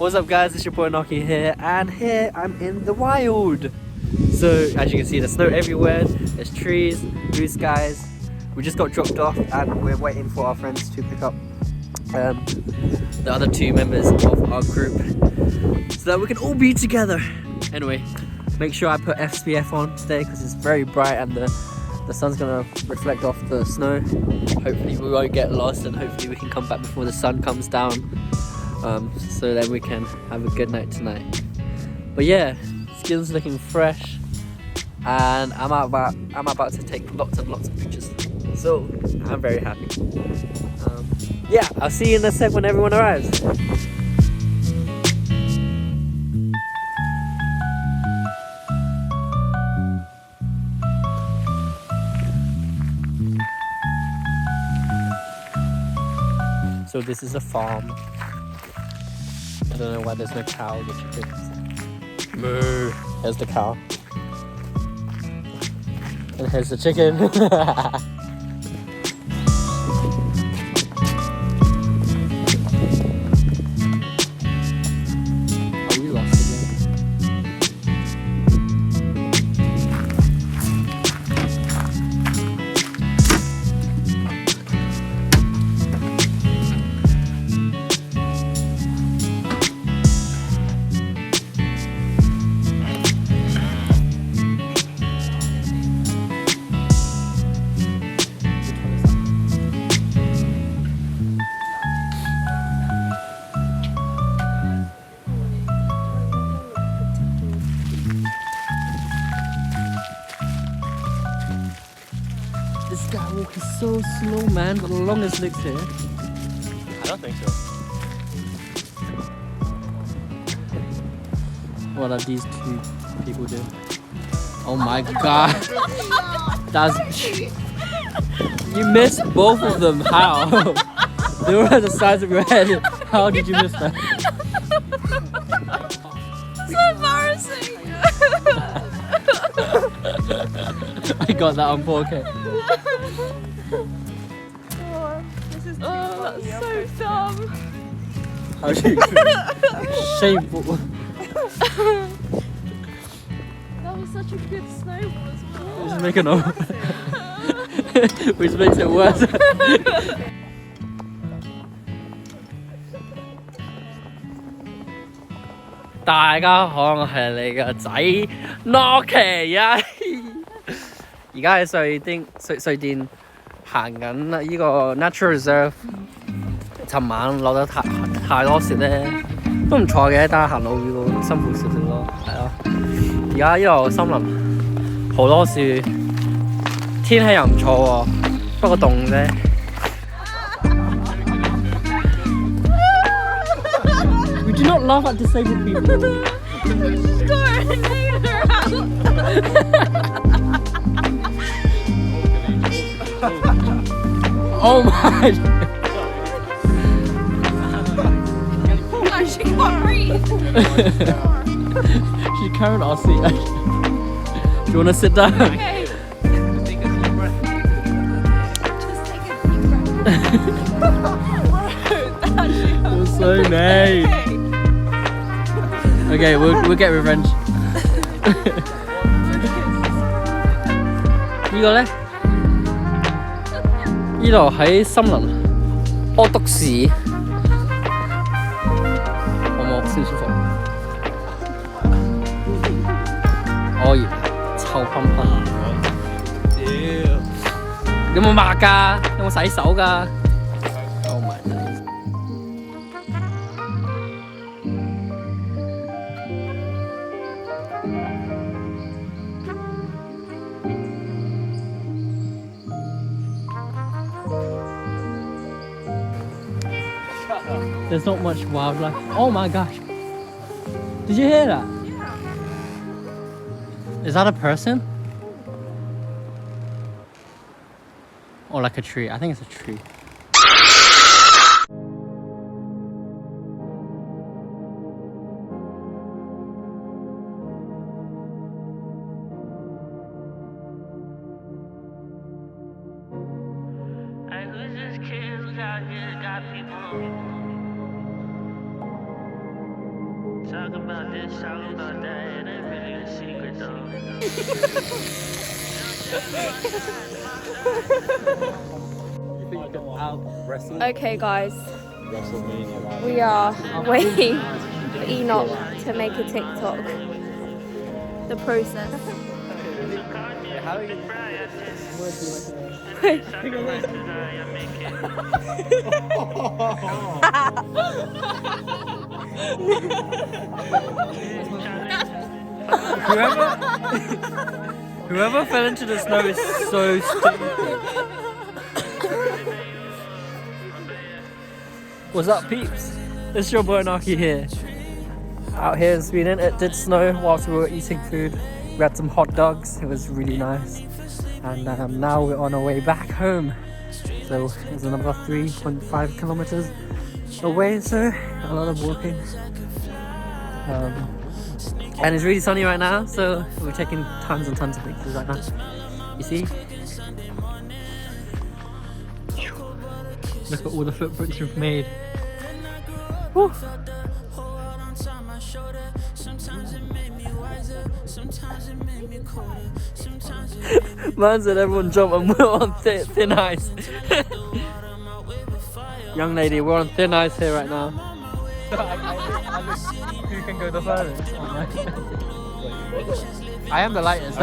What's up guys, it's your boy Noky here, and here I'm in the wild. So as you can see, there's snow everywhere, there's trees, blue skies. We just got dropped off and we're waiting for our friends to pick up the other two members of our group so that we can all be together. Anyway, make sure I put SPF on today because it's very bright and the sun's gonna reflect off the snow. Hopefully we won't get lost and hopefully we can come back before the sun comes down. So then we can have a good night tonight. But yeah, skin's looking fresh, and I'm about to take lots of pictures. So I'm very happy. Yeah, I'll see you in a sec when everyone arrives. So this is a farm. I don't know why there's no cow or chickens. Moo. Here's the cow. And here's the chicken. Are we lost again? This guy walking so slow, man. Got the longest legs here. I don't think so. What are these two people doing? Oh my god. That's... You missed both of them. How? They were at the size of your head. How did you miss that? So embarrassing. I got that on 4K. This is that's so dumb. How do you... Shameful. That was such a good snowball as well. Just make it over. Which makes it worse. Đại家好，我係你個仔 Noky 啊！而家喺瑞典行緊呢個 Natural Reserve。尋晚落得太多雪咧，都唔錯嘅，但係行路要辛苦少少咯，係咯。而家呢度森林好多樹，天氣又唔錯喎，不過凍啫。We do not laugh at disabled people. Oh my! She can't breathe. She's carrying our seat. Do you want to sit down? Okay. Just take a deep breath. Just take a deep breath. You're so nice. Okay, we'll get revenge. 呢個咧，呢度喺森林柯督市，好冇？舒唔舒服？可以，臭噴噴。有冇抹㗎？有冇洗手㗎？Oh my days. There's not much wildlife. Oh my gosh. Did you hear that? Yeah. Is that a person? Or like a tree? I think it's a tree. Who's this kid who's out here got people? about this, talk about that. It ain't really a secret though. Okay, guys. We are waiting for Enoch to make a TikTok. The process. How are you? Whoever fell into the snow is so stupid. What's up, peeps? It's your boy Noky here. Out here in Sweden, it did snow whilst we were eating food. We had some hot dogs, it was really nice. And now we're on our way back home. So it's another 3.5 kilometers away, so a lot of walking. And it's really sunny right now, so we're taking tons and tons of pictures right now. You see? Look at all the footprints we've made. Woo. Man said everyone jump and we're on thin ice. Young lady, we're on thin ice here right now. Who can go the furthest? I am the lightest.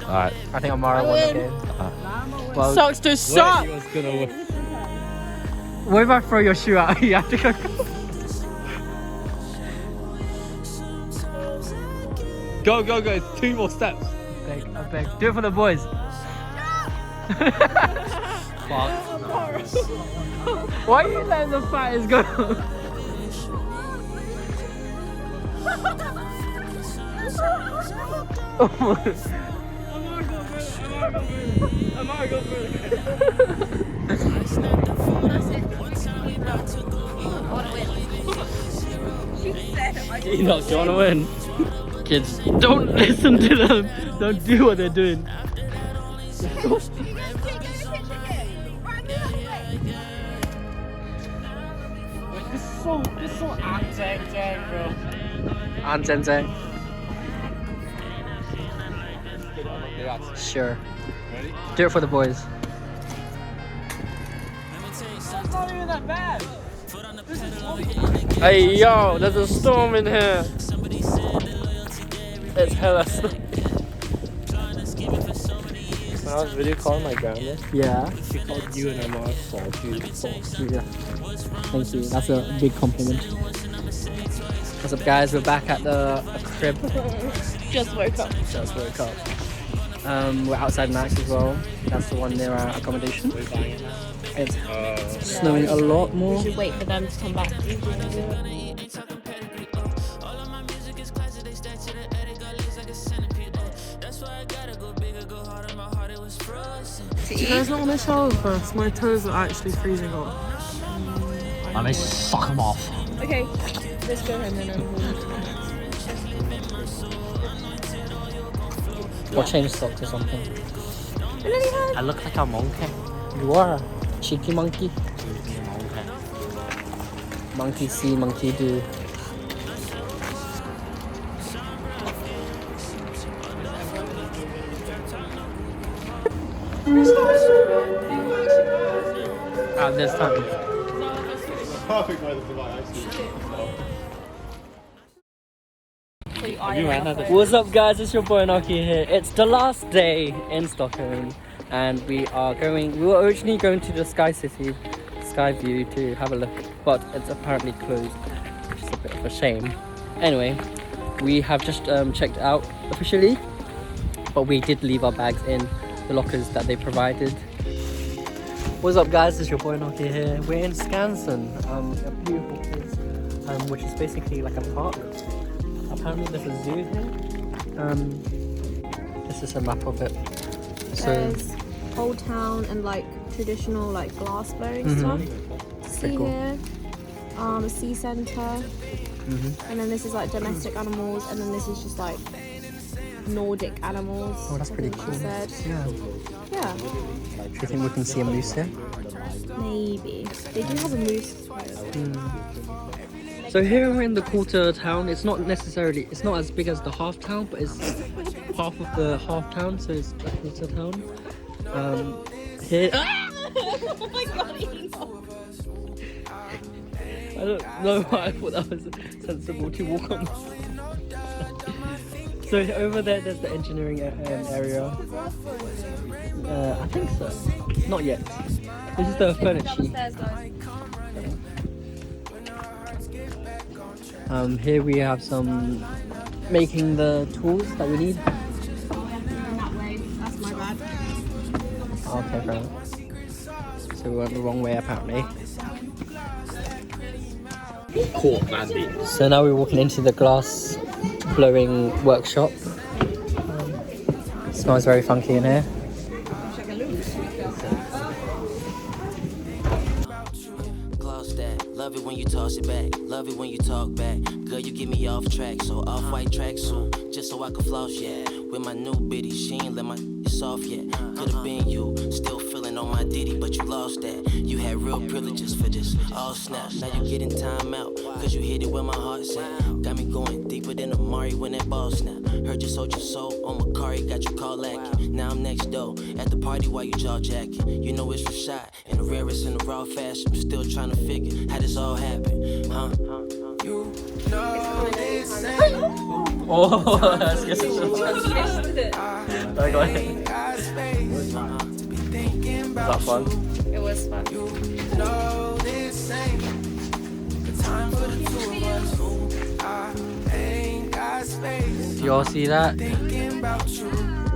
Alright. I think Amara won the game. Well, Sucks to suck! what if I throw your shoe out? You have to go. Go. 2 more steps. I beg. Do it for the boys. Why are you letting the fighters go? Enoch, do you want to win? Kids, don't listen to them. Don't do what they're doing. This is so anti-tang, bro. Anzenzeng. Sure. Ready? Do it for the boys. It's not even that bad. Hey yo, there's a storm in here. It's hella snow. When I was video calling my grandma, Yeah. she called you and her mom salty. Yeah. Thank you. That's a big compliment. What's up, guys? We're back at the crib. Just woke up. Just woke up. We're outside Max as well. That's the one near our accommodation. It's snowing a lot more. We should wait for them to come back. Do you guys not want to shower first? My toes are actually freezing off. I may suck them off. Okay, let's go home then. Or change socks or something. I look like a monkey. You are a cheeky monkey. Monkey see, monkey do. At this time. Perfect weather for my ice cream. What's up, guys? It's your boy Noky here. It's the last day in Stockholm, and we were originally going to the Sky View to have a look, but it's apparently closed, which is a bit of a shame. Anyway, we have just checked out officially, but we did leave our bags in the lockers that they provided. What's up, guys? It's your boy Noky here. We're in Skansen, a beautiful place, which is basically like a park. Apparently there's a zoo here. This is a map of it. So There's Old Town and like traditional like glass blowing stuff to see cool. here. A sea centre, and then this is like domestic animals, and then this is just like Nordic animals. Oh, that's pretty cool. She said. Yeah. Yeah, Do you think we can see a moose here? maybe. They do have a moose. So here we're in the quarter town. It's not necessarily, it's not as big as the half town, but it's half of the half town, so it's a quarter town. Here. Oh my god, I don't know why I thought that was sensible to walk on. So over there's the engineering area. I think so. Not yet. This is the furniture. Here we have some making the tools that we need. That's my bad. Okay, fair enough. So we went the wrong way apparently. So now we're walking into the glass blowing workshop. Smells very funky in here. Love it when you toss it back, love it when you talk back. Girl, you get me off track, so off-white tracksuit, just so I can floss, yeah. With my new biddy, she ain't let my soft yet. Could've been you, still feeling on my ditty, but you lost that. You had real privileges for this, all snap. Now you getting time out, cause you hit it where my heart's at. Got me going deeper than Amari when that ball snap. Heard you sold your soul on Macari, got you call lacking. Now I'm next door, at the party while you jaw jacking. You know it's Rashad, and the rarest in the raw fashion. I'm still trying to figure how this all happened, huh? You know this ain't Oh, that's good. I got it. Was that fun? It was fun. know this ain't the time for the two of us. I ain't got space. Do you all see that? Thinking about you.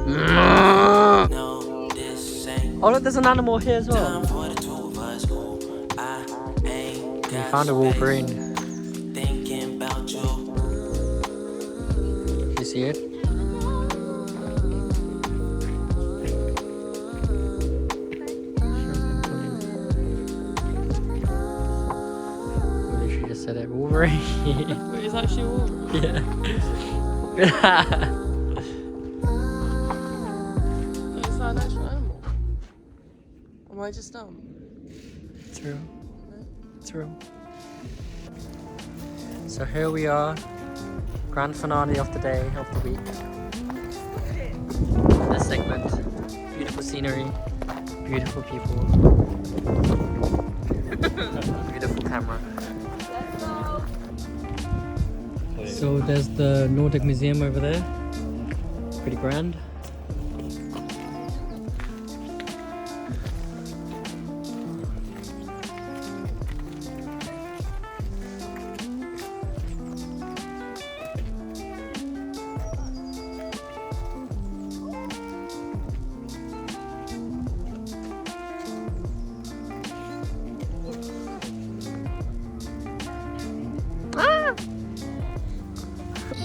No, this ain't Oh look, there's an animal here as well. time for the two of us. I ain't We got found a wolverine. thinking about you. You see it? We literally just said it. Wolverine. Wait, is actually all? Yeah. Is that an actual animal? Am I just dumb? True. True. So here we are. Grand finale of the day, of the week. This segment. Beautiful scenery. Beautiful people. Beautiful camera. So there's the Nordic Museum over there. Pretty grand.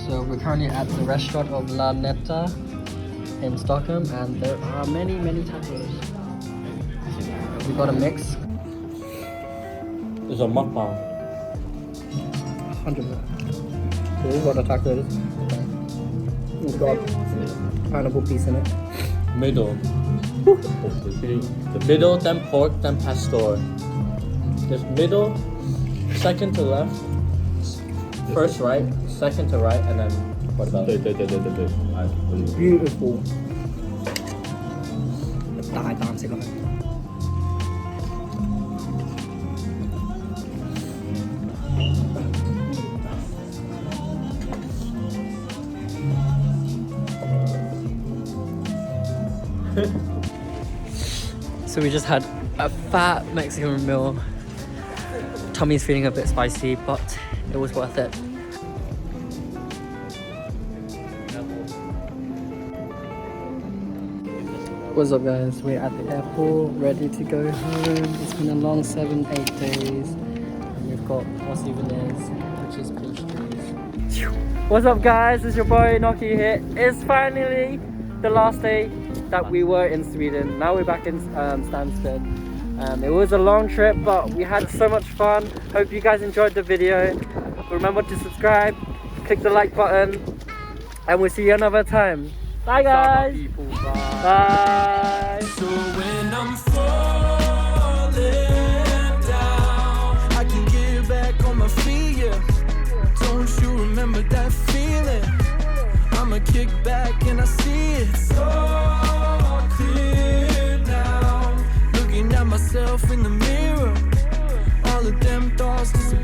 So we're currently at the restaurant of La Netta in Stockholm, and there are many tacos. We got a mix. It's a mukbang. 100%. So this is what the taco is. It's got a pineapple piece in it. Middle. The middle, then pork, then pastor. Just middle, second to left, first right, second to right, and then what about it? Beautiful. 大啖食落去。So we just had a fat Mexican meal. Tummy's feeling a bit spicy, but it was worth it. What's up guys, we're at the airport, ready to go home. It's been a long 7-8 days. And we've got our souvenirs, which is pastries. What's up guys, it's your boy Noky here. It's finally the last day that we were in Sweden. Now we're back in Skansen. It was a long trip, but we had so much fun. Hope you guys enjoyed the video. Remember to subscribe, click the like button, And we'll see you another time. Bye Bye, guys. people. Bye. Bye. So when I'm falling down, I can get back on my feet, yeah. Don't you remember that feeling? I'ma kick back and I see it so clear now. Looking at myself in the mirror, all of them thoughts disappear.